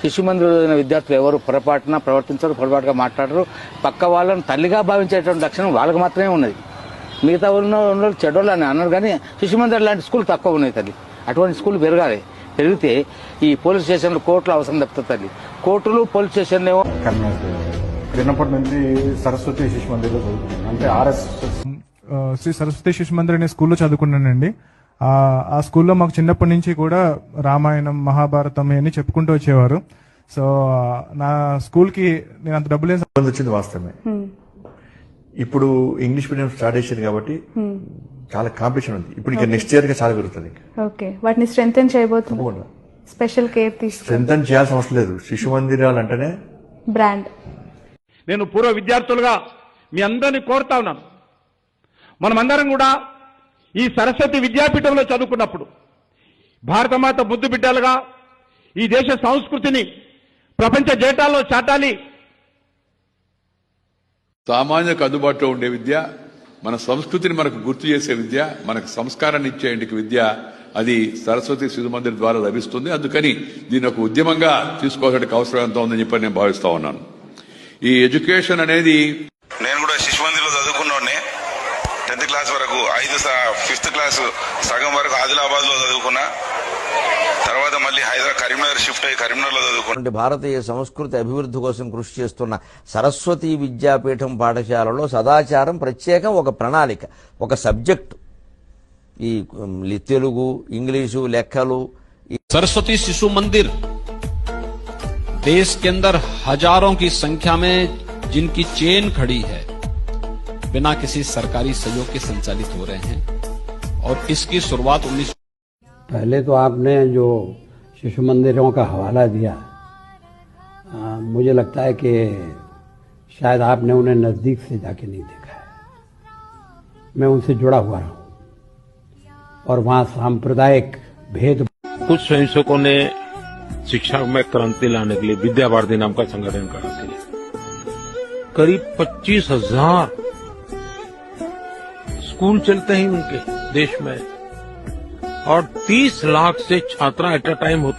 శిశు మందిర విద్యార్థులు ఎవరు పొరపాటున ప్రవర్తించరు, పొరపాటుగా మాట్లాడరు. పక్క వాళ్ళని తల్లిగా భావించేటువంటి లక్షణం వాళ్ళకి మాత్రమే ఉన్నది. మిగతా ఉన్న చెడ్డోళ్ళు అని అన్నారు, కానీ శిశు మందిర్ లాంటి స్కూల్ తక్కువ ఉన్నాయి తల్లి. అటువంటి స్కూల్ పెరగాలి. పెరిగితే ఈ పోలీస్ స్టేషన్లు, కోర్టులు అవసరం తప్పుతుంది తల్లి. కోర్టులు, పోలీస్ స్టేషన్లు ఏమో. చిన్నప్పటి నుంచి సరస్వతి శిశు మందిర్లో చదువుకున్నాను. అంటే శ్రీ సరస్వతి శిశు మందిర్ అనే స్కూల్లో చదువుకున్నానండి. ఆ స్కూల్లో మాకు చిన్నప్పటి నుంచి కూడా రామాయణం, మహాభారతం అని చెప్పుకుంటూ వచ్చేవారు. సో నా స్కూల్ కి నేను అంత డబ్బులు వచ్చింది వాస్తవమే. ఇప్పుడు ఇంగ్లీష్ మీడియం స్టార్ట్ చేసింది కాబట్టి చాలా కాంపిటీషన్ ఉంది. ఇప్పుడు ఇంకా నెక్స్ట్ ఇయర్ గా చాలా పెరుగుతుంది. ఓకే, వాటిని స్ట్రెంథెన్ చేయబోతున్నారు. స్పెషల్ కేర్ తీసుకు స్ట్రెంథెన్ చేయాల్సిన అవసరం లేదు. శిశు మందిరాలు అంటేనే బ్రాండ్. నేను పూర్వ విద్యార్థులుగా మీ అందరినీ కోరుతా ఉన్నాను, మనమందరం కూడా ఈ సరస్వతి విద్యాపీఠంలో చదువుకున్నప్పుడు భారతమాత ముద్దు బిడ్డలుగా ఈ దేశ సంస్కృతిని ప్రపంచ జేటాల్లో చాటాలి. సామాన్యకు అందుబాటులో ఉండే విద్య, మన సంస్కృతిని మనకు గుర్తు చేసే విద్య, మనకు సంస్కారాన్ని ఇచ్చే విద్య, అది సరస్వతి శిశు మందిర్ ద్వారా లభిస్తుంది. అందుకని దీని ఒక ఉద్యమంగా తీసుకోవాల్సిన అవసరం ఎంత ఉందని చెప్పి నేను భావిస్తా ఉన్నాను. ఈ ఎడ్యుకేషన్ అనేది, నేను కూడా శిశు మందిర్లో చదువుకున్నోడ్నే. 10th క్లాస్ వరకు, 5th క్లాస్ సగం వరకు ఆదిలాబాద్ లో చదువుకున్నా. తర్వాత మళ్ళీ కరీంనగర్ షిఫ్ట్ అయ్యి కరీంనగర్లో చదువుకున్నా. భారతీయ సంస్కృతి అభివృద్ధి కోసం కృషి చేస్తున్న సరస్వతి విద్యాపీఠం పాఠశాలలో సదాచారం ప్రత్యేకం ఒక ప్రణాళిక, ఒక సబ్జెక్టు. ఈ తెలుగు, ఇంగ్లీషు, లెక్కలు. सरस्वती शिशु मंदिर देश के अंदर हजारों की संख्या में जिनकी चेन खड़ी है, बिना किसी सरकारी सहयोग के संचालित हो रहे हैं. और इसकी शुरुआत 19 पहले तो आपने जो शिशु मंदिरों का हवाला दिया, मुझे लगता है कि शायद आपने उन्हें नजदीक से जाके नहीं देखा है. मैं उनसे जुड़ा हुआ रहा हूं और वहां सांप्रदायिक भेद. कुछ स्वयंसेवकों ने शिक्षा में क्रांति लाने के लिए विद्या भारती नाम का संगठन करा थे. करीब 25,000 स्कूल चलते हैं उनके देश में और 30 लाख से छात्रा एट अ टाइम होते.